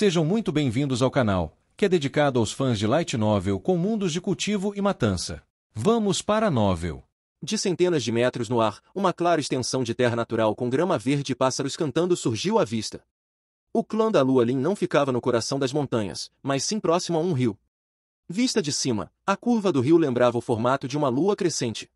Sejam muito bem-vindos ao canal, que é dedicado aos fãs de light novel com mundos de cultivo e matança. Vamos para a novel. De centenas de metros no ar, uma clara extensão de terra natural com grama verde e pássaros cantando surgiu à vista. O clã da Lua Lin não ficava no coração das montanhas, mas sim próximo a um rio. Vista de cima, a curva do rio lembrava o formato de uma lua crescente.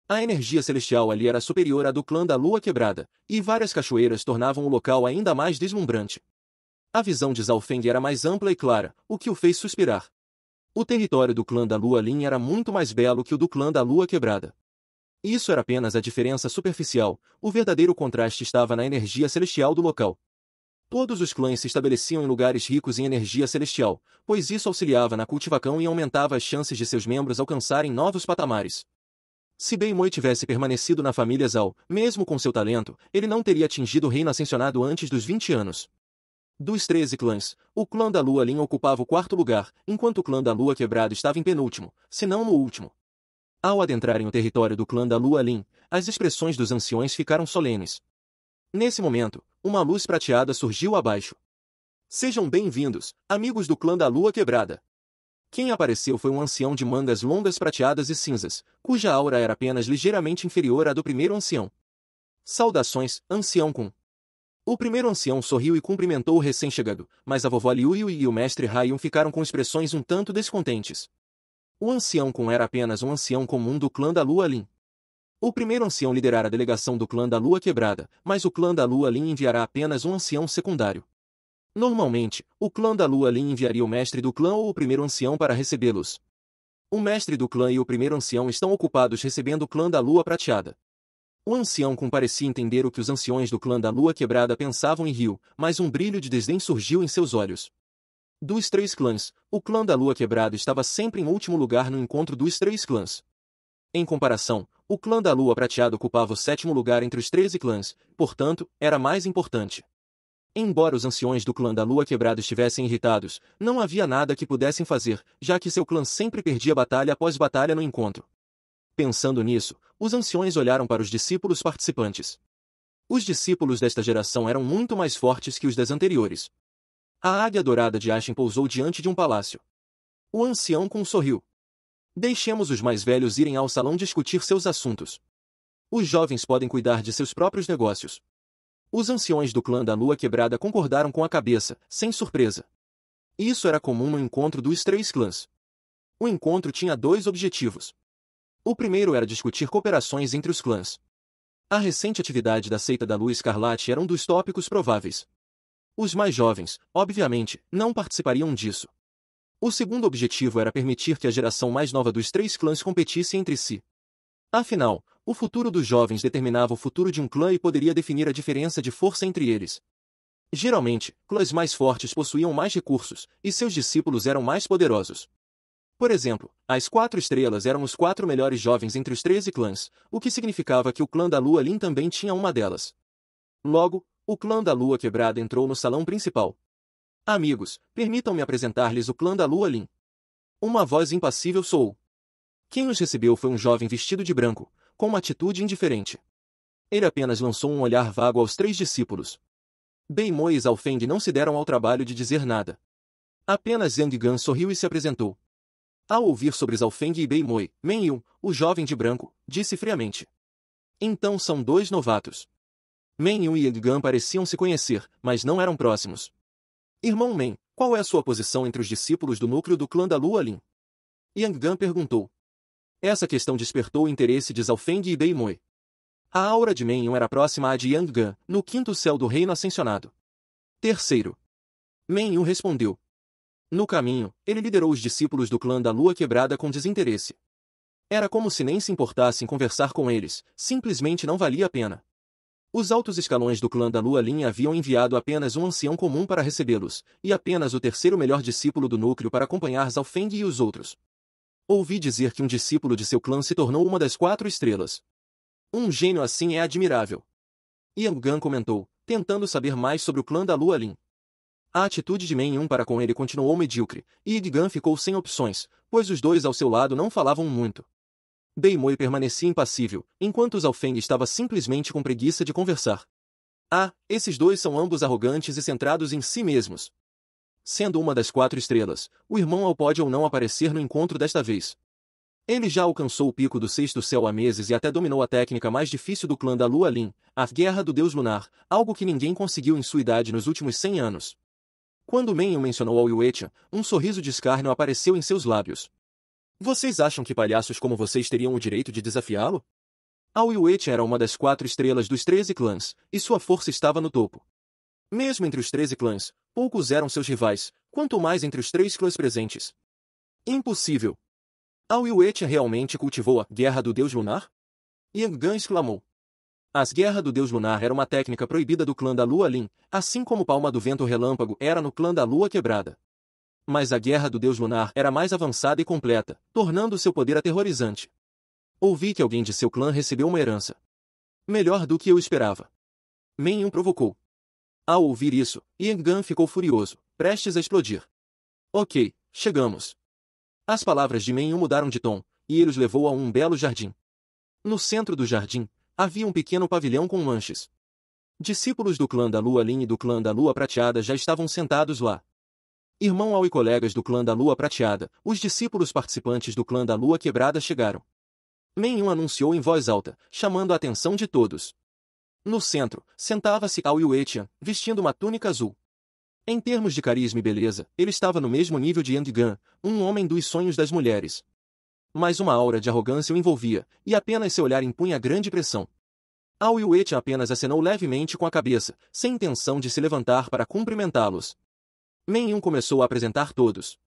A energia celestial ali era superior à do clã da Lua Quebrada, e várias cachoeiras tornavam o local ainda mais deslumbrante. A visão de Zhao Feng era mais ampla e clara, o que o fez suspirar. O território do clã da Lua Lin era muito mais belo que o do clã da Lua Quebrada. Isso era apenas a diferença superficial, o verdadeiro contraste estava na energia celestial do local. Todos os clãs se estabeleciam em lugares ricos em energia celestial, pois isso auxiliava na cultivação e aumentava as chances de seus membros alcançarem novos patamares. Se Bei Moi tivesse permanecido na família Zhao, mesmo com seu talento, ele não teria atingido o reino ascensionado antes dos 20 anos. Dos 13 clãs, o clã da Lua Lin ocupava o quarto lugar, enquanto o clã da Lua Quebrada estava em penúltimo, se não no último. Ao adentrarem o território do clã da Lua Lin, as expressões dos anciões ficaram solenes. Nesse momento, uma luz prateada surgiu abaixo. Sejam bem-vindos, amigos do clã da Lua Quebrada. Quem apareceu foi um ancião de mangas longas prateadas e cinzas, cuja aura era apenas ligeiramente inferior à do primeiro ancião. Saudações, ancião Kun. O primeiro ancião sorriu e cumprimentou o recém-chegado, mas a vovó Liu Yu e o mestre Haiyun ficaram com expressões um tanto descontentes. O ancião Kun era apenas um ancião comum do clã da Lua Lin. O primeiro ancião liderara a delegação do clã da Lua Quebrada, mas o clã da Lua Lin enviará apenas um ancião secundário. Normalmente, o clã da Lua Lin enviaria o mestre do clã ou o primeiro ancião para recebê-los. O mestre do clã e o primeiro ancião estão ocupados recebendo o clã da Lua Prateada. O ancião Kun parecia entender o que os anciões do clã da Lua Quebrada pensavam e riu, mas um brilho de desdém surgiu em seus olhos. Dos 3 clãs, o clã da Lua Quebrada estava sempre em último lugar no encontro dos 3 clãs. Em comparação, o clã da Lua Prateada ocupava o 7º lugar entre os 13 clãs, portanto, era mais importante. Embora os anciões do clã da Lua Quebrada estivessem irritados, não havia nada que pudessem fazer, já que seu clã sempre perdia batalha após batalha no encontro. Pensando nisso, os anciões olharam para os discípulos participantes. Os discípulos desta geração eram muito mais fortes que os das anteriores. A águia dourada de Ashen pousou diante de um palácio. O ancião Kun sorriu. Deixemos os mais velhos irem ao salão discutir seus assuntos. Os jovens podem cuidar de seus próprios negócios. Os anciões do clã da Lua Quebrada concordaram com a cabeça, sem surpresa. Isso era comum no encontro dos 3 clãs. O encontro tinha 2 objetivos. O primeiro era discutir cooperações entre os clãs. A recente atividade da Seita da Lua Escarlate era um dos tópicos prováveis. Os mais jovens, obviamente, não participariam disso. O segundo objetivo era permitir que a geração mais nova dos 3 clãs competisse entre si. Afinal, o futuro dos jovens determinava o futuro de um clã e poderia definir a diferença de força entre eles. Geralmente, clãs mais fortes possuíam mais recursos, e seus discípulos eram mais poderosos. Por exemplo, as 4 estrelas eram os 4 melhores jovens entre os 13 clãs, o que significava que o clã da Lua Lin também tinha uma delas. Logo, o clã da Lua Quebrada entrou no salão principal. Amigos, permitam-me apresentar-lhes o clã da Lua Lin. Uma voz impassível soou. Quem os recebeu foi um jovem vestido de branco, com uma atitude indiferente. Ele apenas lançou um olhar vago aos 3 discípulos. Bei Moi e Zhao Feng não se deram ao trabalho de dizer nada. Apenas Zhang Gan sorriu e se apresentou. Ao ouvir sobre Zhao Feng e Bei Moi, Men Yun, o jovem de branco, disse friamente. Então são 2 novatos. Men Yun e Zhang Gan pareciam se conhecer, mas não eram próximos. Irmão Men, qual é a sua posição entre os discípulos do núcleo do clã da Lua Lin? Yang Gan perguntou. Essa questão despertou o interesse de Zhao Feng e Bei Moi. A aura de Men Yun era próxima à de Yang Gan, no 5º céu do reino ascensionado. Terceiro. Men Yun respondeu. No caminho, ele liderou os discípulos do clã da Lua Quebrada com desinteresse. Era como se nem se importasse em conversar com eles, simplesmente não valia a pena. Os altos escalões do clã da Lua Lin haviam enviado apenas um ancião comum para recebê-los, e apenas o terceiro melhor discípulo do núcleo para acompanhar Zhao Feng e os outros. Ouvi dizer que um discípulo de seu clã se tornou uma das 4 estrelas. Um gênio assim é admirável. Yang Gan comentou, tentando saber mais sobre o clã da Lua Lin. A atitude de Men Yun para com ele continuou medíocre, e Yang Gan ficou sem opções, pois os 2 ao seu lado não falavam muito. Bei Moi permanecia impassível, enquanto Zhao Feng estava simplesmente com preguiça de conversar. Ah, esses 2 são ambos arrogantes e centrados em si mesmos. Sendo uma das 4 estrelas, o irmão Ao pode ou não aparecer no encontro desta vez. Ele já alcançou o pico do 6º céu há meses e até dominou a técnica mais difícil do clã da Lua Lin, a Guerra do Deus Lunar, algo que ninguém conseguiu em sua idade nos últimos 100 anos. Quando Meng Yuan mencionou Ao Yuetian, um sorriso de escárnio apareceu em seus lábios. Vocês acham que palhaços como vocês teriam o direito de desafiá-lo? Ao Yuetian era uma das 4 estrelas dos 13 clãs, e sua força estava no topo. Mesmo entre os 13 clãs, poucos eram seus rivais, quanto mais entre os 3 clãs presentes. Impossível! Ao Yuetian realmente cultivou a Guerra do Deus Lunar? Yang Gan exclamou. As Guerra do Deus Lunar era uma técnica proibida do clã da Lua Lin, assim como Palma do Vento Relâmpago era no clã da Lua Quebrada. Mas a Guerra do Deus Lunar era mais avançada e completa, tornando seu poder aterrorizante. Ouvi que alguém de seu clã recebeu uma herança. Melhor do que eu esperava. Meng Yuan provocou. Ao ouvir isso, Yang Gan ficou furioso, prestes a explodir. Ok, chegamos. As palavras de Meng Yuan mudaram de tom, e ele os levou a um belo jardim. No centro do jardim, havia um pequeno pavilhão com manches. Discípulos do clã da Lua Lin e do clã da Lua Prateada já estavam sentados lá. Irmão Ao e colegas do clã da Lua Prateada, os discípulos participantes do clã da Lua Quebrada chegaram. Meng Yuan anunciou em voz alta, chamando a atenção de todos. No centro, sentava-se Ao Yuetian, vestindo uma túnica azul. Em termos de carisma e beleza, ele estava no mesmo nível de Yang Gan, um homem dos sonhos das mulheres. Mas uma aura de arrogância o envolvia, e apenas seu olhar impunha grande pressão. Ao Yuetian apenas acenou levemente com a cabeça, sem intenção de se levantar para cumprimentá-los. Meng Yuan começou a apresentar todos.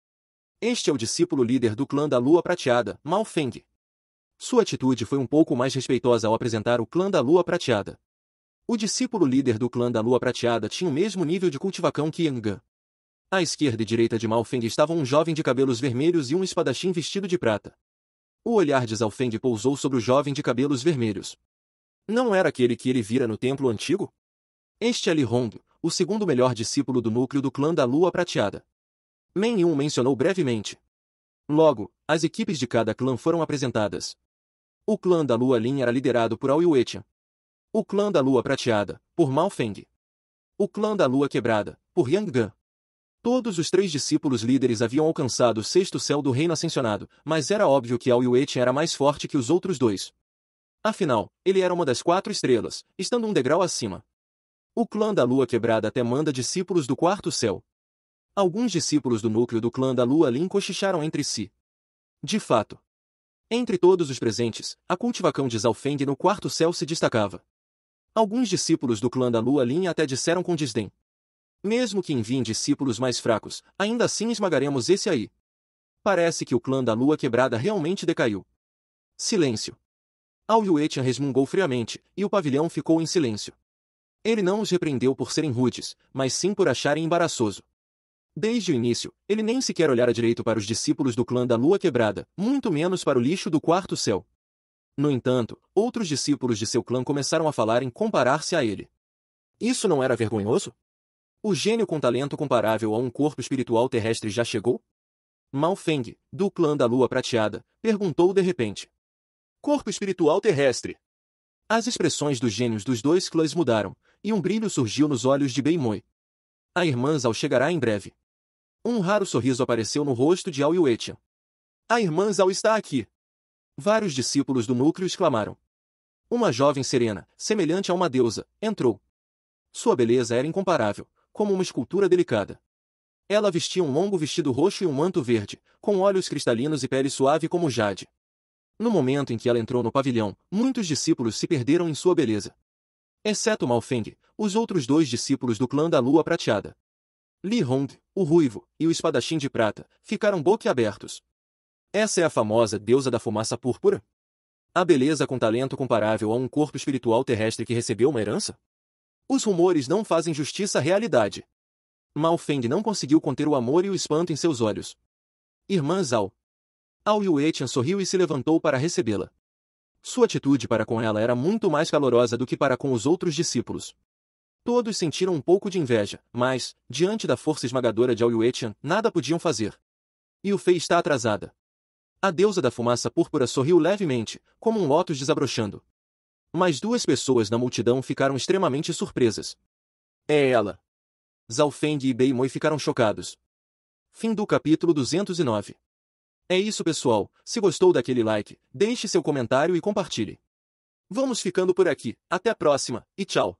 Este é o discípulo líder do clã da Lua Prateada, Mao Feng. Sua atitude foi um pouco mais respeitosa ao apresentar o clã da Lua Prateada. O discípulo líder do clã da Lua Prateada tinha o mesmo nível de cultivação que Yang Gan. À esquerda e direita de Mao Feng estavam um jovem de cabelos vermelhos e um espadachim vestido de prata. O olhar de Zhao Feng pousou sobre o jovem de cabelos vermelhos. Não era aquele que ele vira no templo antigo? Este é Li Hong, o segundo melhor discípulo do núcleo do clã da Lua Prateada. Meng Yuan mencionou brevemente. Logo, as equipes de cada clã foram apresentadas. O clã da Lua Lin era liderado por Ao Yuetian. O clã da Lua Prateada, por Mao Feng. O clã da Lua Quebrada, por Yang Gan. Todos os 3 discípulos líderes haviam alcançado o 6º céu do reino ascensionado, mas era óbvio que Ao Yuetian era mais forte que os outros 2. Afinal, ele era uma das 4 estrelas, estando um degrau acima. O clã da Lua Quebrada até manda discípulos do 4º céu. Alguns discípulos do núcleo do clã da Lua Lin cochicharam entre si. De fato, entre todos os presentes, a cultivação de Zhao Feng no 4º céu se destacava. Alguns discípulos do clã da Lua Lin até disseram com desdém. Mesmo que enviem discípulos mais fracos, ainda assim esmagaremos esse aí. Parece que o clã da Lua Quebrada realmente decaiu. Silêncio. Ao Yuetian resmungou friamente, e o pavilhão ficou em silêncio. Ele não os repreendeu por serem rudes, mas sim por acharem embaraçoso. Desde o início, ele nem sequer olhara direito para os discípulos do clã da Lua Quebrada, muito menos para o lixo do 4º céu. No entanto, outros discípulos de seu clã começaram a falar em comparar-se a ele. Isso não era vergonhoso? O gênio com talento comparável a um corpo espiritual terrestre já chegou? Mao Feng, do clã da Lua Prateada, perguntou de repente. Corpo espiritual terrestre. As expressões dos gênios dos 2 clãs mudaram, e um brilho surgiu nos olhos de Bei Moi. A irmã Zhao chegará em breve. Um raro sorriso apareceu no rosto de Ao Yuetian. A irmã Zhao está aqui. Vários discípulos do núcleo exclamaram. Uma jovem serena, semelhante a uma deusa, entrou. Sua beleza era incomparável, como uma escultura delicada. Ela vestia um longo vestido roxo e um manto verde, com olhos cristalinos e pele suave como jade. No momento em que ela entrou no pavilhão, muitos discípulos se perderam em sua beleza. Exceto Mao Feng, os outros 2 discípulos do clã da Lua Prateada. Li Hong, o ruivo, e o espadachim de prata, ficaram boquiabertos. Essa é a famosa deusa da fumaça púrpura? A beleza com talento comparável a um corpo espiritual terrestre que recebeu uma herança? Os rumores não fazem justiça à realidade. Mao Feng não conseguiu conter o amor e o espanto em seus olhos. Irmã Zhao. Ao Yuetian sorriu e se levantou para recebê-la. Sua atitude para com ela era muito mais calorosa do que para com os outros discípulos. Todos sentiram um pouco de inveja, mas, diante da força esmagadora de Ao Yuetian, nada podiam fazer. E o Fei está atrasada. A deusa da fumaça púrpura sorriu levemente, como um lótus desabrochando. Mas 2 pessoas na multidão ficaram extremamente surpresas. É ela. Zhao Feng e Bei Moi ficaram chocados. Fim do capítulo 209. É isso, pessoal. Se gostou daquele like, deixe seu comentário e compartilhe. Vamos ficando por aqui. Até a próxima, e tchau!